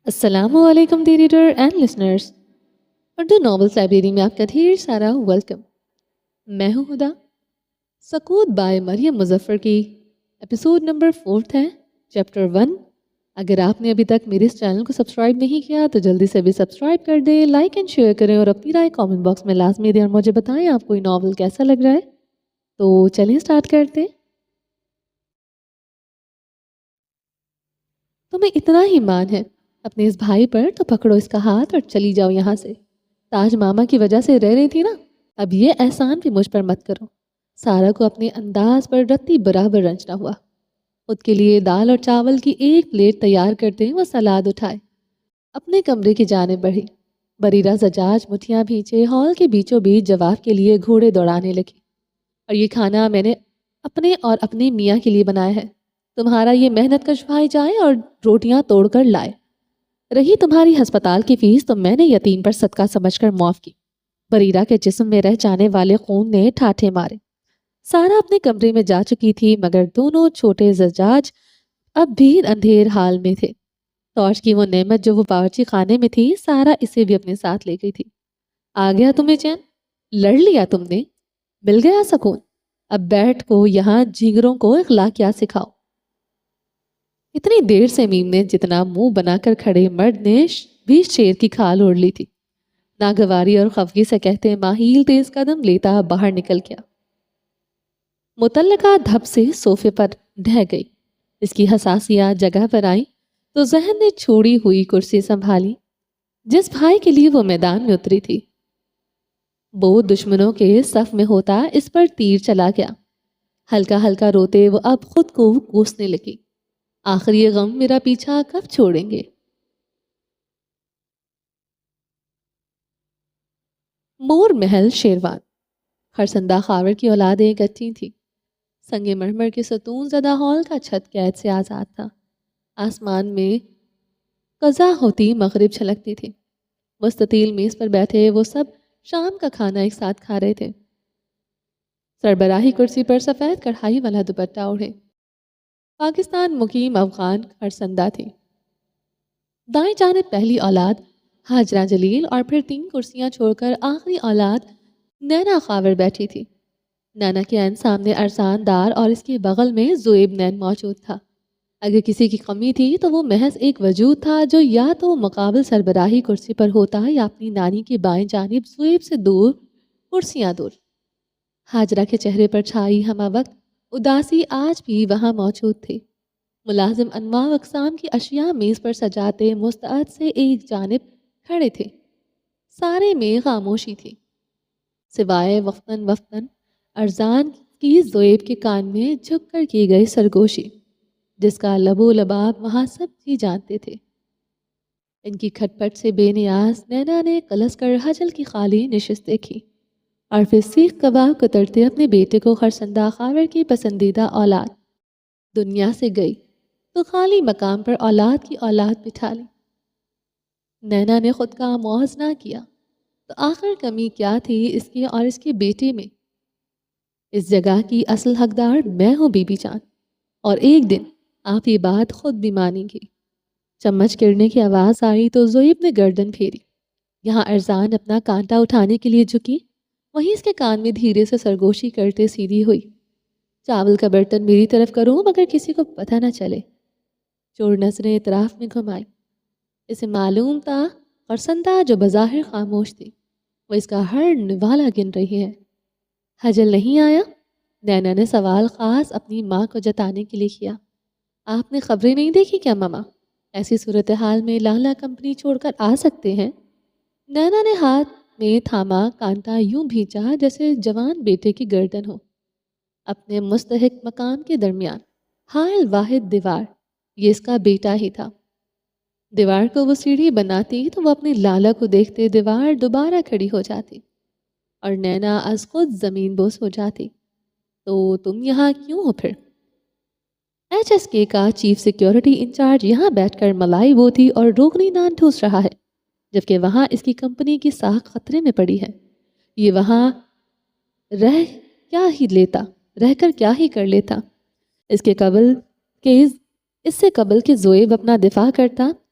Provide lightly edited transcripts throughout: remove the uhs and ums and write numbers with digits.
السلام علیکم the reader and listeners, Urdu novels library میں آپ کا ڈھیر سارا ویلکم۔ میں ہوں ہدا۔ سکوت بائے مریم مظفر کی ایپیسوڈ نمبر 4 ہے، چیپٹر 1۔ اگر آپ نے ابھی تک میرے اس چینل کو سبسکرائب نہیں کیا تو جلدی سے بھی سبسکرائب کر دیں، لائک اینڈ شیئر کریں اور اپنی رائے کامنٹ باکس میں لازمی دیں اور مجھے بتائیں آپ کو یہ ناول کیسا لگ رہا ہے۔ تو چلیں سٹارٹ کرتے ہیں۔ تمہیں اتنا ہی مان ہے اپنے اس بھائی پر تو پکڑو اس کا ہاتھ اور چلی جاؤ یہاں سے۔ تاج ماما کی وجہ سے رہ رہی تھی نا، اب یہ احسان بھی مجھ پر مت کرو۔ سارا کو اپنے انداز پر رتی برابر رنجنا ہوا۔ خود کے لیے دال اور چاول کی ایک پلیٹ تیار کرتے وہ سلاد اٹھائے، اپنے کمرے کی جانب بڑھی۔ بریرہ زجاج مٹھیاں بھینچے ہال کے بیچوں بیچ جواب کے لیے گھوڑے دوڑانے لگی۔ اور یہ کھانا میں نے اپنے اور اپنے میاں کے لیے بنایا ہے، تمہارا یہ محنت کش بھائی جائے اور روٹیاں توڑ کر لائے۔ رہی تمہاری ہسپتال کی فیس تو میں نے یتیم پر صدقہ سمجھ کر معاف کی۔ بریرہ کے جسم میں رہ جانے والے خون نے ٹھاٹھے مارے۔ سارا اپنے کمرے میں جا چکی تھی مگر دونوں چھوٹے زجاج اب بھی اندھیر حال میں تھے۔ ٹارچ کی وہ نعمت جو وہ باورچی خانے میں تھی، سارا اسے بھی اپنے ساتھ لے گئی تھی۔ آ گیا تمہیں چین؟ لڑ لیا تم نے؟ مل گیا سکون؟ اب بیٹھ کو یہاں جھینگروں کو اخلاقیات سکھاؤ۔ اتنی دیر سے میم نے جتنا منہ بنا کر کھڑے مرد نے بھی شیر کی کھال اوڑھ لی تھی۔ ناگواری اور خفگی سے کہتے ماہیل تیز قدم لیتا باہر نکل گیا۔ متعلقہ دھپ سے صوفے پر ڈھہ گئی۔ اس کی حساسیات جگہ پر آئی تو ذہن نے چھوڑی ہوئی کرسی سنبھالی جس بھائی کے لیے وہ میدان میں اتری تھی۔ وہ دشمنوں کے صف میں ہوتا اس پر تیر چلا گیا۔ ہلکا ہلکا روتے وہ اب خود کو کوسنے لگی۔ آخر یہ غم میرا پیچھا کب چھوڑیں گے؟ مور محل شیروان۔ خرسندہ خاور کی اولادیں اکٹھی تھیں۔ سنگ مرمر کے ستون زدہ ہال کا چھت قید سے آزاد تھا۔ آسمان میں قضا ہوتی مغرب چھلکتی تھی۔ مستطیل میز پر بیٹھے وہ سب شام کا کھانا ایک ساتھ کھا رہے تھے۔ سربراہی کرسی پر سفید کڑھائی والا دوپٹہ اوڑھے پاکستان مقیم افغان خرسندہ تھی۔ دائیں جانب پہلی اولاد ہاجرہ جلیل اور پھر 3 کرسیاں چھوڑ کر آخری اولاد نینا خاور بیٹھی تھی۔ نینا کے عین سامنے ارسان دار اور اس کے بغل میں زویب نین موجود تھا۔ اگر کسی کی کمی تھی تو وہ محض ایک وجود تھا جو یا تو مقابل سربراہی کرسی پر ہوتا یا اپنی نانی کی بائیں جانب زویب سے دور کرسیاں دور۔ ہاجرہ کے چہرے پر چھائی ہمہ وقت اداسی آج بھی وہاں موجود تھی۔ ملازم انواع و اقسام کی اشیاء میز پر سجاتے مستعد سے ایک جانب کھڑے تھے۔ سارے میں خاموشی تھی سوائے وقتاً ارزان کی زویب کے کان میں جھک کر کی گئی سرگوشی جس کا لب و لباب وہاں سب ہی جانتے تھے۔ ان کی کھٹ پٹ سے بے نیاز نینا نے کلس کر حجل کی خالی نشست دیکھی اور پھر سیخ کباب کترتے اپنے بیٹے کو خرسندہ خاور کی پسندیدہ اولاد دنیا سے گئی تو خالی مقام پر اولاد کی اولاد بٹھا لی۔ نینا نے خود کا موازنہ کیا تو آخر کمی کیا تھی اس کے اور اس کے بیٹے میں؟ اس جگہ کی اصل حقدار میں ہوں بی بی جان، اور ایک دن آپ یہ بات خود بھی مانیں گی۔ چمچ گرنے کی آواز آئی تو زویب نے گردن پھیری۔ یہاں ارزان اپنا کانٹا اٹھانے کے لیے جھکی، وہیں اس کے کان میں دھیرے سے سرگوشی کرتے سیدھی ہوئی۔ چاول کا برتن میری طرف کروں مگر کسی کو پتہ نہ چلے۔ چور نظریں اطراف میں گھمائی۔ اسے معلوم تھا خرسندہ جو بظاہر خاموش تھی وہ اس کا ہر نوالہ گن رہی ہے۔ حجل نہیں آیا؟ نینا نے سوال خاص اپنی ماں کو جتانے کے لیے کیا۔ آپ نے خبریں نہیں دیکھی کیا ماما؟ ایسی صورتحال میں لالا کمپنی چھوڑ کر آ سکتے ہیں؟ نینا نے ہاتھ میں تھاما کانٹا یوں بھینچا جیسے جوان بیٹے کی گردن ہو۔ اپنے مستحق مقام کے درمیان حائل واحد دیوار، یہ اس کا بیٹا ہی تھا۔ دیوار کو وہ سیڑھی بناتی تو وہ اپنے لالا کو دیکھتے دیوار دوبارہ کھڑی ہو جاتی اور نینا از خود زمین بوس ہو جاتی۔ تو تم یہاں کیوں ہو پھر؟ ایچ ایس کے کا چیف سیکیورٹی انچارج یہاں بیٹھ کر ملائی بوتی اور روغنی نان ٹھوس رہا ہے، جبکہ وہاں اس کی کمپنی کی ساکھ خطرے میں پڑی ہے۔ یہ وہاں رہ کر کیا ہی کر لیتا؟ اس سے قبل کہ زویب اپنا دفاع کرتا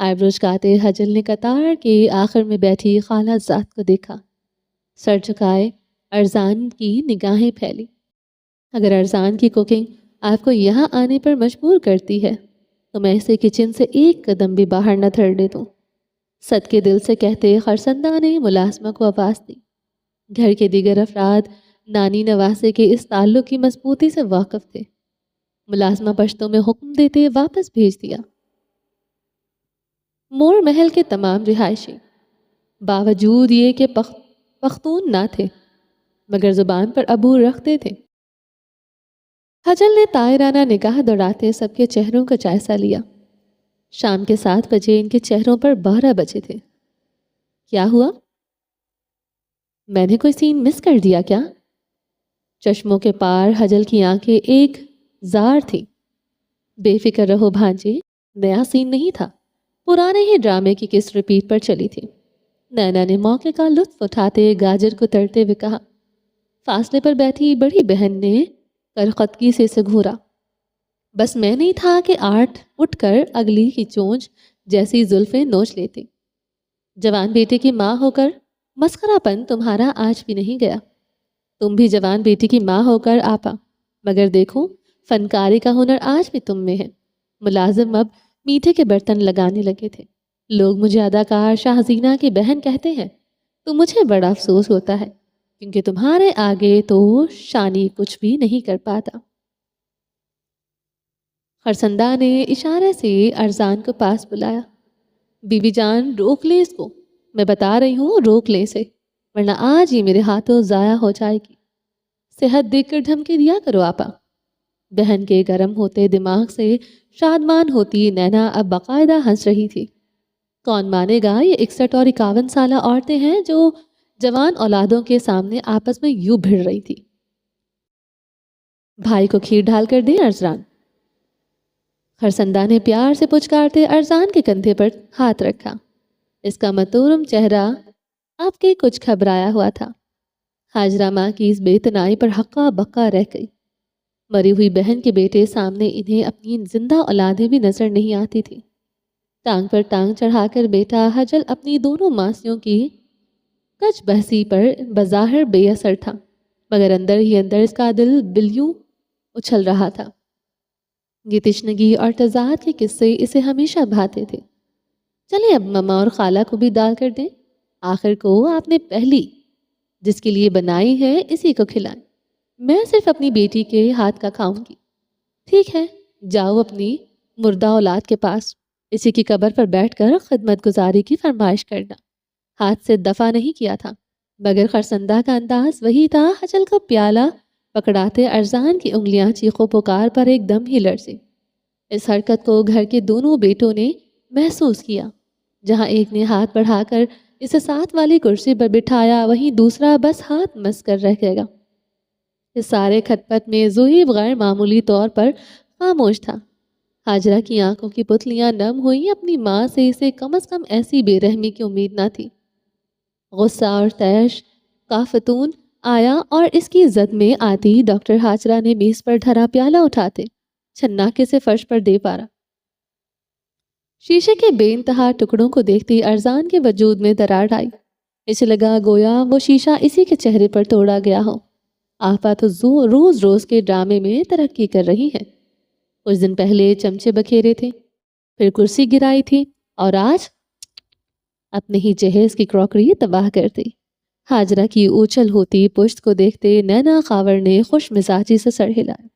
آئیبروز کاتے حجل نے قطار کے آخر میں بیٹھی خالہ ذات کو دیکھا۔ سر جھکائے ارزان کی نگاہیں پھیلی۔ اگر ارزان کی کوکنگ آپ کو یہاں آنے پر مجبور کرتی ہے تو میں اسے کچن سے ایک قدم بھی باہر نہ دھرنے دوں، صدقے دل سے کہتے خرسندہ نے ملازمہ کو آواز دی۔ گھر کے دیگر افراد نانی نواسے کے اس تعلق کی مضبوطی سے واقف تھے۔ ملازمہ پشتوں میں حکم دیتے واپس بھیج دیا۔ مور محل کے تمام رہائشی باوجود یہ کہ پختون نہ تھے مگر زبان پر عبور رکھتے تھے۔ حجل نے طائرانہ نگاہ دوڑاتے سب کے چہروں کا جائزہ لیا۔ شام کے 7 بجے ان کے چہروں پر 12 بجے تھے۔ کیا ہوا؟ میں نے کوئی سین مس کر دیا کیا؟ چشموں کے پار حجل کی آنکھیں ایک زار تھیں۔ بے فکر رہو بھانجے، نیا سین نہیں تھا، پرانے ہی ڈرامے کی قسط ریپیٹ پر چلی تھی۔ نینا نے موقع کا لطف اٹھاتے گاجر کو ترتے ہوئے کہا۔ فاصلے پر بیٹھی بڑی بہن نے کرخطگی سے اسے گھورا۔ بس میں نہیں تھا کہ آٹھ اٹھ کر اگلی کی چونچ جیسی زلفیں نوچ لیتی۔ جوان بیٹے کی ماں ہو کر مسخرہ پن تمہارا آج بھی نہیں گیا۔ تم بھی جوان بیٹی کی ماں ہو کر آپا، مگر دیکھو فنکاری کا ہنر آج بھی تم میں ہے۔ ملازم اب میٹھے کے برتن لگانے لگے تھے۔ لوگ مجھے اداکار شاہ حسینہ کی بہن کہتے ہیں تو مجھے بڑا افسوس ہوتا ہے کیونکہ تمہارے آگے تو شانی کچھ بھی نہیں کر پاتا۔ خرسندہ نے اشارے سے ارزان کو پاس بلایا۔ بی بی جان روک لے اس کو، میں بتا رہی ہوں روک لے اسے، ورنہ آج ہی میرے ہاتھوں ضائع ہو جائے گی۔ صحت دیکھ کر دھمکی دیا کرو آپا۔ بہن کے گرم ہوتے دماغ سے شادمان ہوتی نینا اب باقاعدہ ہنس رہی تھی۔ کون مانے گا یہ 61 اور 51 سالہ عورتیں ہیں جو جوان اولادوں کے سامنے آپس میں یوں بھڑ رہی تھی۔ بھائی کو کھیر ڈھال کر دیں ارزان۔ خرسندہ نے پیار سے پچکارتے ارزان کے کندھے پر ہاتھ رکھا۔ اس کا متورم چہرہ اب کے کچھ گھبرایا ہوا تھا۔ ہاجرہ ماں کی اس بے تنائی پر ہکا بکا رہ گئی۔ مری ہوئی بہن کے بیٹے سامنے انہیں اپنی زندہ اولادیں بھی نظر نہیں آتی تھی۔ ٹانگ پر ٹانگ چڑھا کر بیٹا حجل اپنی دونوں ماسیوں کی کچ بحثی پر بظاہر بے اثر تھا، مگر اندر ہی اندر اس کا دل بلیوں اچھل رہا تھا۔ یہ تشنگی اور تضاد کے قصے اسے ہمیشہ بھاتے تھے۔ چلیں اب مما اور خالہ کو بھی ڈال کر دیں، آخر کو آپ نے پہلی جس کے لیے بنائی ہے اسی کو کھلائیں، میں صرف اپنی بیٹی کے ہاتھ کا کھاؤں گی۔ ٹھیک ہے، جاؤ اپنی مردہ اولاد کے پاس، اسی کی قبر پر بیٹھ کر خدمت گزاری کی فرمائش کرنا۔ ہاتھ سے دفع نہیں کیا تھا، مگر خرسندہ کا انداز وہی تھا۔ حجل کو پیالہ پکڑاتے ارزان کی انگلیاں چیخو پکار پر ایک دم ہی لرزی۔ اس حرکت کو گھر کے دونوں بیٹوں نے محسوس کیا۔ جہاں ایک نے ہاتھ بڑھا کر اسے ساتھ والی کرسی پر بٹھایا، وہیں دوسرا بس ہاتھ مس کر رہ گیا۔ اس سارے کھٹ پٹ میں زویب غیر معمولی طور پر خاموش تھا۔ ہاجرہ کی آنکھوں کی پتلیاں نم ہوئیں۔ اپنی ماں سے اسے کم از کم ایسی بے رحمی کی امید نہ تھی۔ غصہ اور طیش کا فتون آیا اور اس کی زد میں آتی ڈاکٹر ہاجرہ نے میز پر دھرا پیالہ اٹھاتے چھناکے سے فرش پر دے پارا۔ شیشے کے بے انتہا ٹکڑوں کو دیکھتی ارزان کے وجود میں دراڑ آئی۔ اسے لگا گویا وہ شیشہ اسی کے چہرے پر توڑا گیا ہو۔ آپا تو روز روز کے ڈرامے میں ترقی کر رہی ہے۔ کچھ دن پہلے چمچے بکھیرے تھے، پھر کرسی گرائی تھی، اور آج اپنے ہی جہیز کی کراکری تباہ کر دی۔ ہاجرہ کی اوچھل ہوتی پشت کو دیکھتے نینا خاور نے خوش مزاجی سے سر ہلایا۔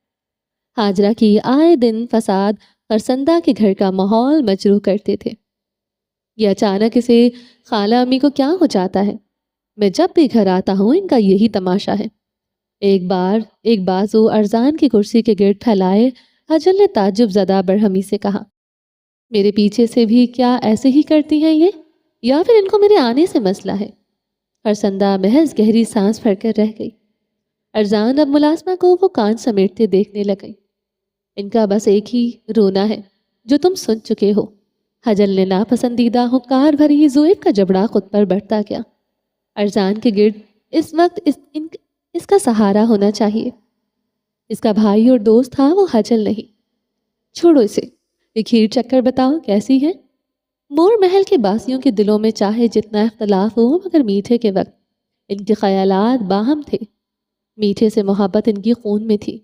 ہاجرہ کی آئے دن فساد خرسندہ کے گھر کا ماحول مجروح کرتے تھے۔ یہ اچانک اسے خالہ امی کو کیا ہو جاتا ہے؟ میں جب بھی گھر آتا ہوں ان کا یہی تماشا ہے۔ ایک بازو ارزان کی کرسی کے گرد پھیلائے حجل نے تعجب زدہ برہمی سے کہا، میرے پیچھے سے بھی کیا ایسے ہی کرتی ہیں یہ، یا پھر ان کو میرے آنے سے مسئلہ ہے؟ خرسندہ محض گہری سانس بھر کر رہ گئی۔ ارزان اب ملازمہ کو وہ کان سمیٹتے دیکھنے لگئی۔ ان کا بس ایک ہی رونا ہے جو تم سن چکے ہو۔ حجل نے ناپسندیدہ ہنکار بھری زویب کا جبڑا خود پر بڑھتا گیا۔ ارزان کے گرد اس وقت اس کا سہارا ہونا چاہیے۔ اس کا بھائی اور دوست تھا، وہ حجل نہیں۔ چھوڑو اسے، یہ کھیر چکر بتاؤ کیسی ہے؟ مور محل کے باسیوں کے دلوں میں چاہے جتنا اختلاف ہو مگر میٹھے کے وقت ان کے خیالات باہم تھے۔ میٹھے سے محبت ان کی خون میں تھی۔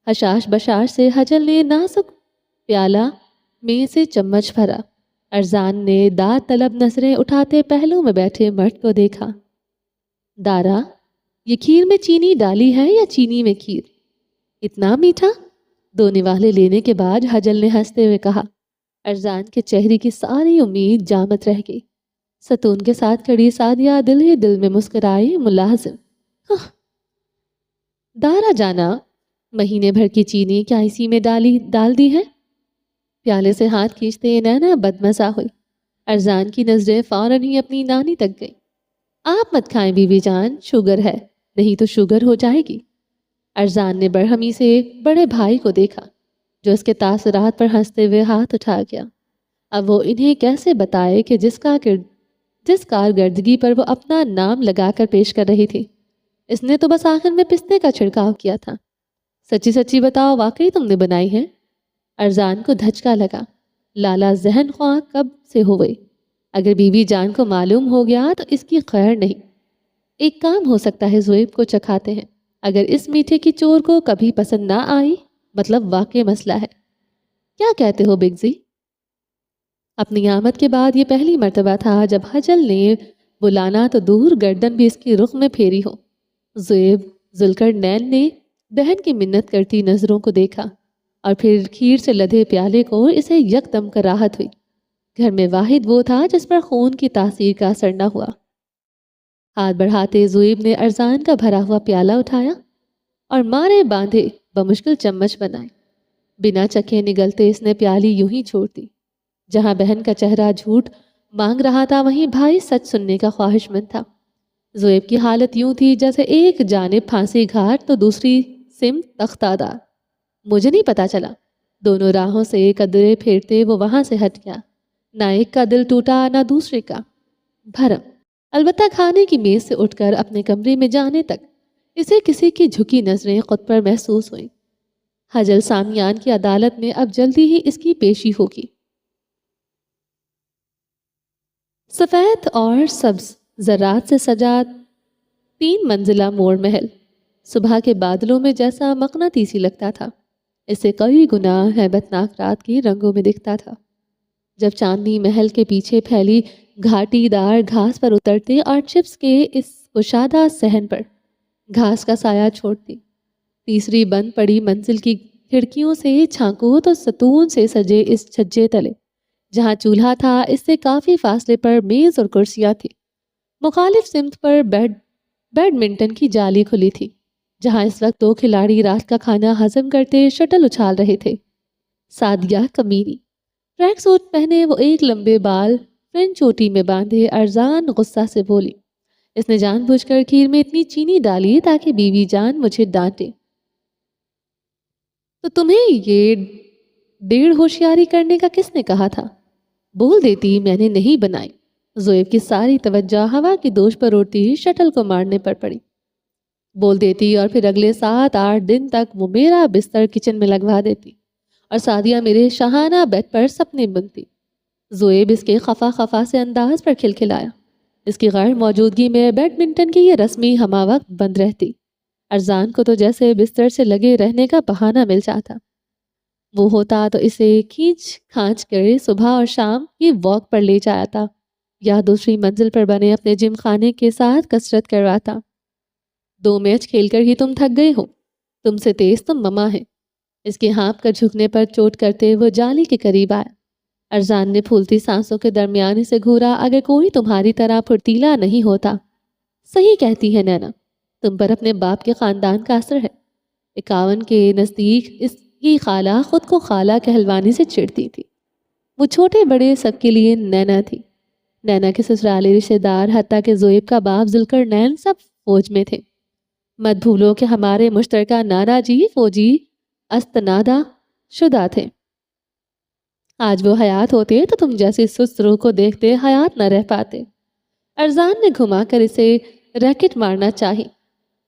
حشاش بشاش سے حجل نے نازک پیالہ میں سے چمچ بھرا۔ ارزان نے داد طلب نظریں اٹھاتے پہلو میں بیٹھے مرد کو دیکھا۔ دارا، یہ کھیر میں چینی ڈالی ہے یا چینی میں کھیر؟ اتنا میٹھا؟ دو نوالے لینے کے بعد حجل نے ہنستے ہوئے کہا۔ ارزان کے چہرے کی ساری امید جامد رہ گئی۔ ستون کے ساتھ کھڑی سعدیہ دل ہی دل میں مسکرائی ملازم۔ دارا جانا، مہینے بھر کی چینی کیا اسی میں ڈال دی ہے؟ پیالے سے ہاتھ کھینچتے نینا بدمزہ ہوئی۔ ارزان کی نظریں فوراً ہی اپنی نانی تک گئی۔ آپ مت کھائیں بیوی جان، شوگر ہے، نہیں تو شوگر ہو جائے گی۔ ارزان نے برہمی سے بڑے بھائی کو دیکھا جو اس کے تاثرات پر ہنستے ہوئے ہاتھ اٹھا گیا۔ اب وہ انہیں کیسے بتائے کہ جس کارکردگی پر وہ اپنا نام لگا کر پیش کر رہی تھی، اس نے تو بس آخر میں پستے کا چھڑکاؤ کیا تھا۔ سچی سچی بتاؤ، واقعی تم نے بنائی ہے؟ ارزان کو دھچکا لگا۔ لالا ذہن خواہ کب سے ہو گئی، اگر بیوی جان کو معلوم ہو گیا تو اس کی خیر نہیں۔ ایک کام ہو سکتا ہے، زویب کو چکھاتے ہیں، اگر اس میٹھے کی چور کو کبھی پسند نہ آئی مطلب واقع مسئلہ ہے۔ کیا کہتے ہو بگزی؟ اپنی آمد کے بعد یہ پہلی مرتبہ تھا جب حجل نے بلانا تو دور گردن بھی اس کی رخ میں پھیری ہو۔ زویب ذوالقرنین نے بہن کی منت کرتی نظروں کو دیکھا اور پھر کھیر سے لدھے پیالے کو اسے یکدم کراہت ہوئی۔ گھر میں واحد وہ تھا جس پر خون کی تاثیر کا اثر نہ ہوا۔ ہاتھ بڑھاتے زویب نے ارزان کا بھرا ہوا پیالہ اٹھایا اور مارے باندھے بمشکل چمچ بنائے۔ بنا چکھے نگلتے اس نے پیالی یوں ہی چھوڑ دی۔ جہاں بہن کا چہرہ جھوٹ مانگ رہا تھا وہیں بھائی سچ سننے کا خواہش مند تھا۔ زویب کی حالت یوں تھی جیسے ایک جانب پھانسی گھاٹ تو دوسری سمت تختہ دار۔ مجھے نہیں پتا چلا، دونوں راہوں سے قدرے پھیرتے وہ وہاں سے ہٹ گیا۔ نہ ایک کا دل ٹوٹا نہ دوسرے کا بھرم۔ البتہ کھانے کی میز سے اٹھ کر اپنے کمرے میں جانے تک اسے کسی کی جھکی نظریں خود پر محسوس ہوئیں۔ حجل سامیان کی عدالت میں اب جلدی ہی اس کی پیشی ہوگی۔ سفید اور سبز زرات سے سجا 3 منزلہ مور محل صبح کے بادلوں میں جیسا مقناطیسی لگتا تھا، اس سے کئی گنا ہیبتناک رات کی رنگوں میں دکھتا تھا۔ جب چاندنی محل کے پیچھے پھیلی گھاٹی دار گھاس پر اترتے اور چپس کے اس کشادہ صحن پر گھاس کا سایہ چھوڑتی، تیسری بند پڑی منزل کی کھڑکیوں سے جھانکو تو ستون سے سجے اس چھجے تلے جہاں چولہا تھا اس سے کافی فاصلے پر میز اور کرسیاں تھیں۔ مخالف سمت پر بیڈمنٹن کی جالی کھلی تھی جہاں اس وقت 2 کھلاڑی رات کا کھانا ہضم کرتے شٹل اچھال رہے تھے۔ سعدیہ کمینی ٹریک سوٹ پہنے وہ ایک لمبے بال فرنچ چوٹی میں باندھے ارزان غصہ سے بولی، اس نے جان بوجھ کر کھیر میں اتنی چینی ڈالی تاکہ بیوی جان مجھے ڈانٹے۔ تو تمہیں یہ 1.5 ہوشیاری کرنے کا کس نے کہا تھا؟ بول دیتی میں نے نہیں بنائی۔ زویب کی ساری توجہ ہوا کی دوش پر اڑتی شٹل کو مارنے پر پڑی۔ بول دیتی اور پھر اگلے 7-8 دن تک وہ میرا بستر کچن میں لگوا دیتی اور سعدیہ میرے شاہانہ بیڈ پر سپنے بنتی۔ زویب اس کے خفا خفا سے انداز پر کھلکھلایا۔ اس کی غیر موجودگی میں بیڈمنٹن کی یہ رسمی ہمہ وقت بند رہتی۔ ارزان کو تو جیسے بستر سے لگے رہنے کا بہانہ مل جاتا۔ وہ ہوتا تو اسے کھینچ کھانچ کر صبح اور شام کی واک پر لے جاتا یا دوسری منزل پر بنے اپنے جم خانے کے ساتھ کسرت کرواتا۔ 2 میچ کھیل کر ہی تم تھک گئے ہو، تم سے تیز تم مما ہے۔ اس کے ہانپ کر جھکنے پر چوٹ کرتے وہ جالی کے قریب آیا۔ ارزان نے پھولتی سانسوں کے درمیان سے گھورا، اگر کوئی تمہاری طرح پھرتیلا نہیں ہوتا۔ صحیح کہتی ہے نینا، تم پر اپنے باپ کے خاندان کا اثر ہے۔ 51 کے نزدیک اس کی خالہ خود کو خالہ کہلوانے سے چڑتی تھی۔ وہ چھوٹے بڑے سب کے لیے نینا تھی۔ نینا کے سسرالی رشتے دار حتیٰ کہ زویب کا باپ ذوالقرنین سب فوج میں تھے۔ مت بھولو کہ ہمارے مشترکہ نانا جی فوجی استنادہ شدہ تھے۔ آج وہ حیات ہوتے تو تم جیسی سست روح کو دیکھتے حیات نہ رہ پاتے۔ ارزان نے گھما کر اسے ریکٹ مارنا چاہی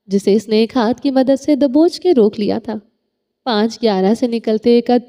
جسے اس نے ایک ہاتھ کی مدد سے دبوچ کے روک لیا تھا۔ 5-11 سے نکلتے قد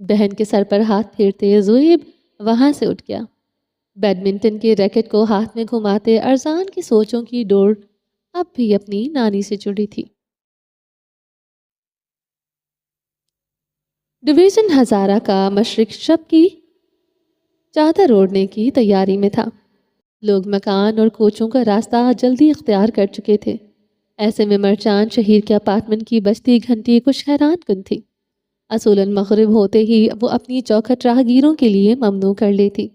بہن کے سر پر ہاتھ پھیرتے زویب وہاں سے اٹھ گیا۔ بیڈمنٹن کے ریکٹ کو ہاتھ میں گھماتے ارزان کی سوچوں کی ڈور اب بھی اپنی نانی سے جڑی تھی۔ ڈویژن ہزارہ کا مشرق شب کی چادر اوڑھنے کی تیاری میں تھا۔ لوگ مکان اور کوچوں کا راستہ جلدی اختیار کر چکے تھے۔ ایسے میں مرچان شہیر کے اپارٹمنٹ کی بجتی گھنٹی کچھ حیران کن تھی۔ اصولاً مغرب ہوتے ہی وہ اپنی چوکھٹ راہگیروں کے لیے ممنوع کر لیتی۔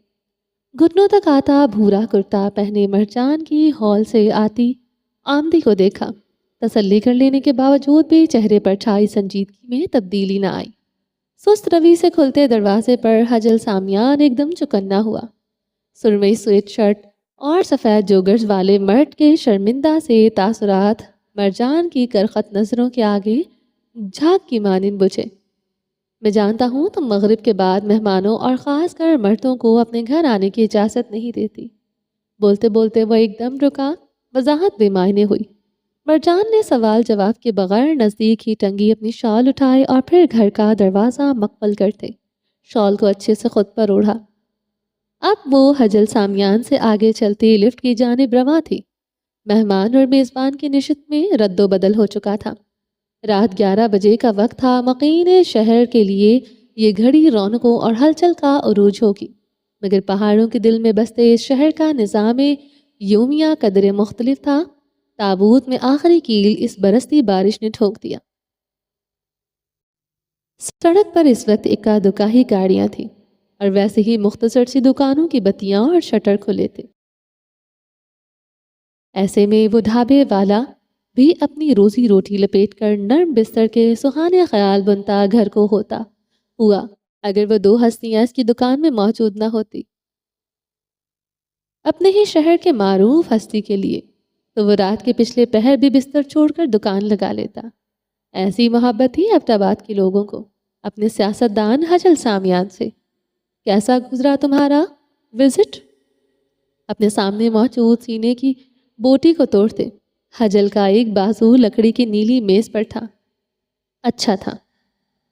گھٹنوں تک آتا بھورا کرتا پہنے مرچان کی ہال سے آتی آمدی کو دیکھا۔ تسلی کر لینے کے باوجود بھی چہرے پر چھائی سنجیدگی میں تبدیلی نہ آئی۔ سست روی سے کھلتے دروازے پر حجل سامیان ایک دم چکنا ہوا۔ سرمئی سویٹ شرٹ اور سفید جوگرز والے مرد کے شرمندہ سے تاثرات مرجان کی کرخت نظروں کے آگے جھاگ کی مانند بجھے۔ میں جانتا ہوں تم مغرب کے بعد مہمانوں اور خاص کر مردوں کو اپنے گھر آنے کی اجازت نہیں دیتی۔ بولتے بولتے وہ ایک دم رکا، وضاحت بے معنی ہوئی۔ مرجان نے سوال جواب کے بغیر نزدیک ہی ٹنگی اپنی شال اٹھائے اور پھر گھر کا دروازہ مقفل کرتے شال کو اچھے سے خود پر اوڑھا۔ اب وہ حجل سامیان سے آگے چلتی لفٹ کی جانب رواں تھی۔ مہمان اور میزبان کی نشست میں رد و بدل ہو چکا تھا۔ رات 11 بجے کا وقت تھا۔ مقیم شہر کے لیے یہ گھڑی رونقوں اور ہلچل کا عروج ہوگی، مگر پہاڑوں کے دل میں بستے اس شہر کا نظام یومیہ قدر مختلف تھا۔ تابوت میں آخری کیل اس برستی بارش نے ٹھوک دیا۔ سڑک پر اس وقت اکا دکا ہی گاڑیاں تھیں اور ویسے ہی مختصر سی دکانوں کی بتیاں اور شٹر کھلے تھے۔ ایسے میں وہ ڈھابے والا بھی اپنی روزی روٹی لپیٹ کر نرم بستر کے سہانے خیال بنتا گھر کو ہوتا ہوا اگر وہ 2 ہستیاں اس کی دکان میں موجود نہ ہوتی۔ اپنے ہی شہر کے معروف ہستی کے لیے تو وہ رات کے پچھلے پہر بھی بستر چھوڑ کر دکان لگا لیتا۔ ایسی محبت تھی ایبٹ آباد کے لوگوں کو اپنے سیاستدان حجل سامیان سے۔ کیسا گزرا تمہارا وزٹ؟ اپنے سامنے موجود سینے کی بوٹی کو توڑتے حجل کا ایک بازو لکڑی کی نیلی میز پر تھا۔ اچھا تھا،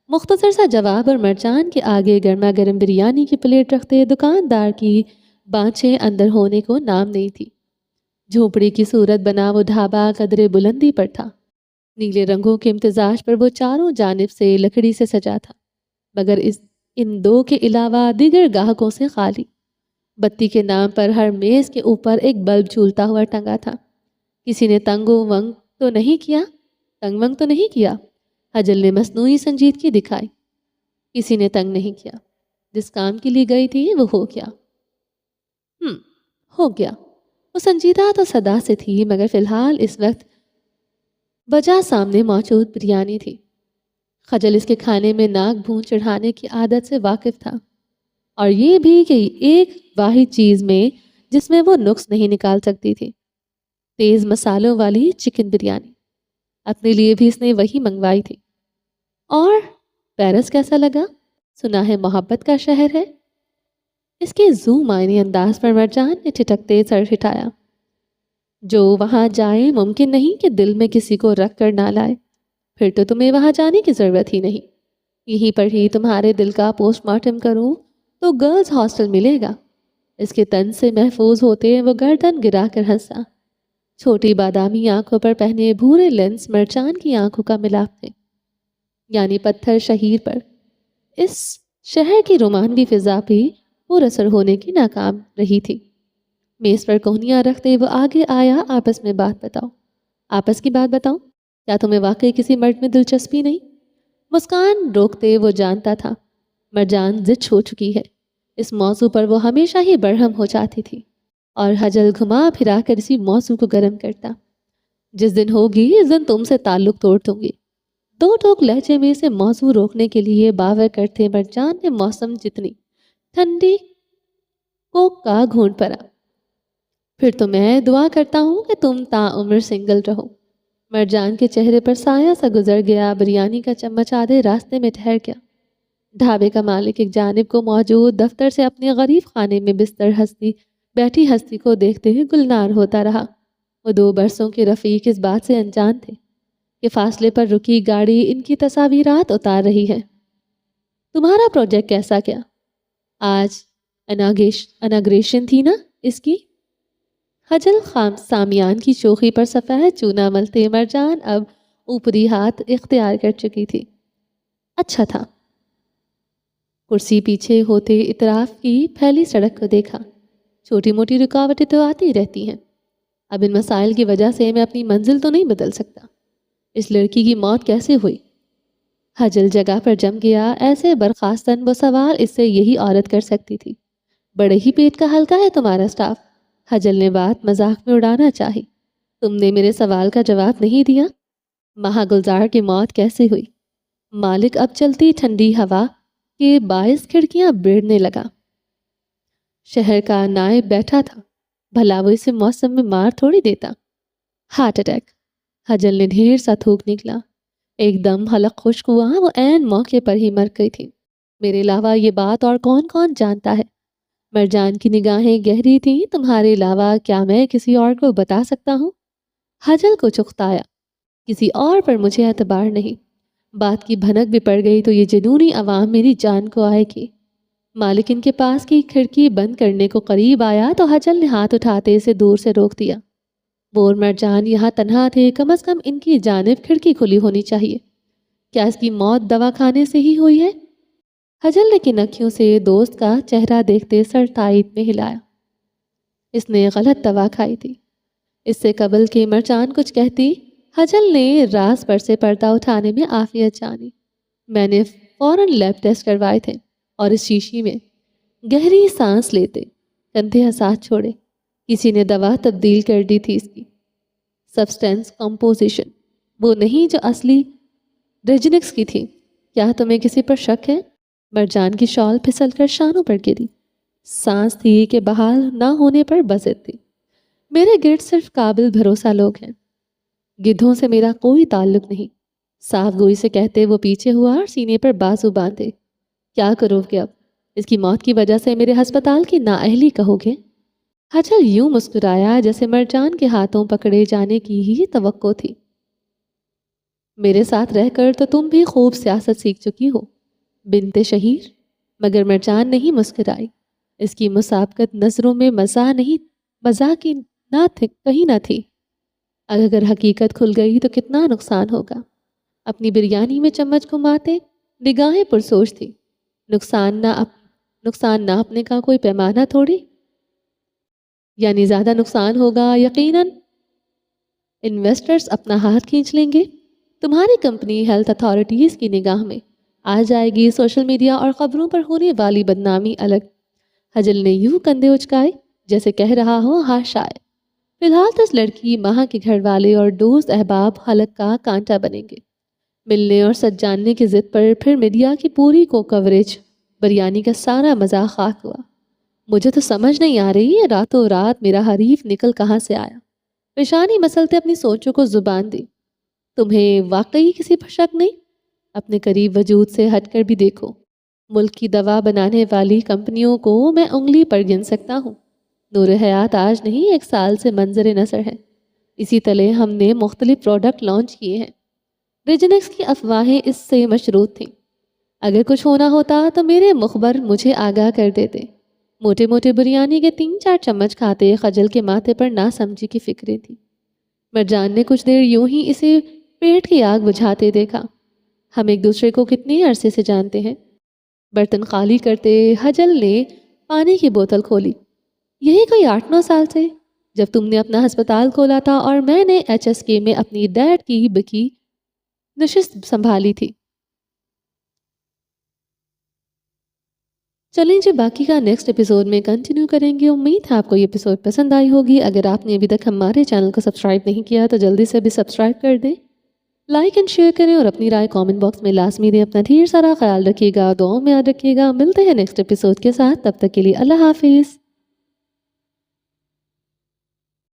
مختصر سا جواب، اور مرجان کے آگے گرما گرم بریانی کی پلیٹ رکھتے دکاندار کی بانچیں اندر ہونے کو نام نہیں تھی۔ جھونپڑی کی صورت بنا وہ ڈھابا قدرے بلندی پر تھا۔ نیلے رنگوں کے امتزاج پر وہ چاروں جانب سے لکڑی سے سجا تھا، مگر ان 2 کے علاوہ دیگر گاہکوں سے خالی۔ بتی کے نام پر ہر میز کے اوپر ایک بلب جھولتا ہوا ٹنگا تھا۔ کسی نے تنگ ونگ تو نہیں کیا؟ حجل نے مصنوعی سنجیدگی دکھائی۔ کسی نے تنگ نہیں کیا۔ جس کام کے لیے گئی تھی وہ ہو گیا۔ ہو گیا۔ وہ سنجیدہ تو صدا سے تھی، مگر فی الحال اس وقت وجہ سامنے موجود بریانی تھی۔ خجل اس کے کھانے میں ناک بھون چڑھانے کی عادت سے واقف تھا، اور یہ بھی کہ ایک واحد چیز میں جس میں وہ نقص نہیں نکال سکتی تھی، تیز مسالوں والی چکن بریانی۔ اپنے لیے بھی اس نے وہی منگوائی تھی۔ اور پیرس کیسا لگا؟ سنا ہے محبت کا شہر ہے۔ اس کے زو معنی انداز پر مرجان نے ٹھٹکتے سر ہٹایا۔ جو وہاں جائے ممکن نہیں کہ دل میں کسی کو رکھ کر نہ لائے، پھر تو تمہیں وہاں جانے کی ضرورت ہی نہیں۔ یہیں پر ہی تمہارے دل کا پوسٹ مارٹم کروں تو گرلز ہاسٹل ملے گا۔ اس کے تن سے محفوظ ہوتے وہ گردن گرا کر ہنسا۔ چھوٹی بادامی آنکھوں پر پہنے بھورے لینس مرجان کی آنکھوں کا ملاپ تھے، یعنی پتھر شہیر پر اس شہر کی رومانوی فضا بھی پر اثر ہونے کی ناکام رہی تھی۔ میز پر کوہنیاں رکھتے وہ آگے آیا۔ آپس میں بات بتاؤ۔ آپس کی بات بتاؤں؟ کیا تمہیں واقعی کسی مرد میں دلچسپی نہیں؟ مسکان روکتے وہ جانتا تھا مرجان ضد ہو چکی ہے۔ اس موضوع پر وہ ہمیشہ ہی برہم ہو جاتی تھی، اور حجل گھما پھرا کر اسی موضوع کو گرم کرتا۔ جس دن ہوگی اس دن تم سے تعلق توڑ دوں گی۔ 2 ٹوک لہجے میں سے موضوع روکنے کے لیے باور کرتے مرجان نے موسم جتنی ٹھنڈی کوک کا گھونٹ پڑا۔ پھر تو میں دعا کرتا ہوں کہ تم تا عمر سنگل رہو۔ مرجان کے چہرے پر سایہ سا گزر گیا۔ بریانی کا چمچ آدھے راستے میں ٹھہر گیا۔ ڈھابے کا مالک ایک جانب کو موجود دفتر سے اپنے غریب خانے میں بیٹھی ہستی کو دیکھتے ہوئے گلنار ہوتا رہا۔ وہ 2 برسوں کے رفیق اس بات سے انجان تھے کہ فاصلے پر رکی گاڑی ان کی تصاویرات اتار رہی ہے۔ تمہارا پروجیکٹ کیسا کیا؟ آج اناگریشن تھی نا اس کی؟ حجل خام سامیان کی شوخی پر سفید چونا ملتے مرجان اب اوپری ہاتھ اختیار کر چکی تھی۔ اچھا تھا۔ کرسی پیچھے ہوتے اطراف کی پھیلی سڑک کو دیکھا۔ چھوٹی موٹی رکاوٹیں تو آتی رہتی ہیں، اب ان مسائل کی وجہ سے میں اپنی منزل تو نہیں بدل سکتا۔ اس لڑکی کی موت کیسے ہوئی؟ حجل جگہ پر جم گیا۔ ایسے برخاستن وہ سوال اس سے یہی عورت کر سکتی تھی۔ بڑے ہی پیٹ کا ہلکا ہے تمہارا سٹاف۔ حجل نے بات مذاق میں اڑانا چاہی۔ تم نے میرے سوال کا جواب نہیں دیا۔ مہا گلزار کی موت کیسے ہوئی؟ مالک اب چلتی ٹھنڈی ہوا کے باعث کھڑکیاں بیڑنے لگا۔ شہر کا نائب بیٹھا تھا، بھلا وہ اسے موسم میں مار تھوڑی دیتا۔ Heart attack. حجل نے ڈھیر سا تھوک نکلا۔ ایک دم حلق خشک ہوا، وہ عین موقع پر ہی مر گئی تھی۔ میرے علاوہ یہ بات اور کون کون جانتا ہے؟ مرجان کی نگاہیں گہری تھیں۔ تمہارے علاوہ کیا میں کسی اور کو بتا سکتا ہوں؟ حجل کو چختایا۔ کسی اور پر مجھے اعتبار نہیں۔ بات کی بھنک بھی پڑ گئی تو یہ جنونی عوام میری جان کو آئے گی۔ مالک ان کے پاس کی کھڑکی بند کرنے کو قریب آیا تو حجل نے ہاتھ اٹھاتے اسے دور سے روک دیا۔ وہ اور مرجان یہاں تنہا تھے، کم از کم ان کی جانب کھڑکی کھلی ہونی چاہیے۔ کیا اس کی موت دوا کھانے سے ہی ہوئی ہے؟ حجل نے کنکھیوں سے دوست کا چہرہ دیکھتے سر تائید میں ہلایا۔ اس نے غلط دوا کھائی تھی۔ اس سے قبل کہ مرجان کچھ کہتی، حجل نے راز پر سے پردہ اٹھانے میں عافیت جانی۔ میں نے فوراً لیب ٹیسٹ کروائے تھے اور اس شیشی میں گہری سانس لیتے کندھے حساس چھوڑے کسی نے دوا تبدیل کر دی تھی۔ اس کی سبسٹینس کمپوزیشن وہ نہیں جو اصلی ریجنکس کی تھی۔ کیا تمہیں کسی پر شک ہے؟ مرجان کی شال پھسل کر شانوں پر گری۔ سانس تھی کہ بحال نہ ہونے پر بزد تھی۔ میرے گرد صرف قابل بھروسہ لوگ ہیں، گدھوں سے میرا کوئی تعلق نہیں۔ صاف گوئی سے کہتے وہ پیچھے ہوا اور سینے پر بازو باندھے۔ کیا کرو گے اب؟ اس کی موت کی وجہ سے میرے ہسپتال کی نااہلی کہو گے؟ حجل یوں مسکرایا جیسے مرجان کے ہاتھوں پکڑے جانے کی ہی توقع تھی۔ میرے ساتھ رہ کر تو تم بھی خوب سیاست سیکھ چکی ہو بنت شہیر۔ مگر مرجان نہیں مسکرائی۔ اس کی مسابقت نظروں میں مزاح کی نہ تھی، کہیں نہ تھی۔ اگر حقیقت کھل گئی تو کتنا نقصان ہوگا۔ اپنی بریانی میں چمچ گھماتے نگاہیں پرسوچ تھی۔ نقصان ناپنے کا کوئی پیمانہ تھوڑی، یعنی زیادہ نقصان ہوگا یقیناً۔ انویسٹرز اپنا ہاتھ کھینچ لیں گے۔ تمہاری کمپنی ہیلتھ اتھارٹیز کی نگاہ میں آ جائے گی۔ سوشل میڈیا اور خبروں پر ہونے والی بدنامی الگ۔ حجل نے یوں کندھے اچکائے جیسے کہہ رہا ہو ہاں شاید۔ فی الحال تو اس لڑکی مہا کے گھر والے اور دوست احباب حلق کا کانٹا بنیں گے۔ ملنے اور سچ جاننے کی ضد پر پھر میڈیا کی پوری کو کوریج، بریانی کا سارا مذاق خاک ہوا۔ مجھے تو سمجھ نہیں آ رہی ہے راتوں رات میرا حریف نکل کہاں سے آیا۔ پیشانی مسلتے اپنی سوچوں کو زبان دی۔ تمہیں واقعی کسی پر شک نہیں؟ اپنے قریب وجود سے ہٹ کر بھی دیکھو۔ ملک کی دوا بنانے والی کمپنیوں کو میں انگلی پر گن سکتا ہوں۔ نور حیات آج نہیں 1 سال سے منظر نظر ہے۔ اسی تلے ہم نے مختلف پروڈکٹ لانچ کیے ہیں۔ ریجنکس کی افواہیں اس سے مشروط تھیں۔ اگر کچھ ہونا ہوتا تو میرے مخبر مجھے آگاہ کر دیتے۔ موٹے موٹے بریانی کے 3-4 چمچ کھاتے خجل کے ماتھے پر ناسمجھی کی فکریں تھیں۔ مرجان نے کچھ دیر یوں ہی اسے پیٹ کی آگ بجھاتے دیکھا۔ ہم ایک دوسرے کو کتنے عرصے سے جانتے ہیں؟ برتن خالی کرتے حجل نے پانی کی بوتل کھولی۔ یہی کوئی 8-9 سال سے، جب تم نے اپنا ہسپتال کھولا تھا اور میں نے HSK میں اپنی ڈیڈ کی بکی نشست سنبھالی تھی۔ چلیں جی باقی کا نیکسٹ ایپیسوڈ میں کنٹینیو کریں گے۔ امید ہے آپ کو یہ ایپیسوڈ پسند آئی ہوگی۔ اگر آپ نے ابھی تک ہمارے چینل کو سبسکرائب نہیں کیا تو جلدی سے بھی سبسکرائب کر دیں، لائک اینڈ شیئر کریں اور اپنی رائے کامنٹ باکس میں لازمی دیں۔ اپنا ڈھیر سارا خیال رکھیے گا، دعاؤں میں یاد رکھیے گا۔ ملتے ہیں نیکسٹ ایپیسوڈ کے ساتھ، تب تک کے لیے اللہ حافظ۔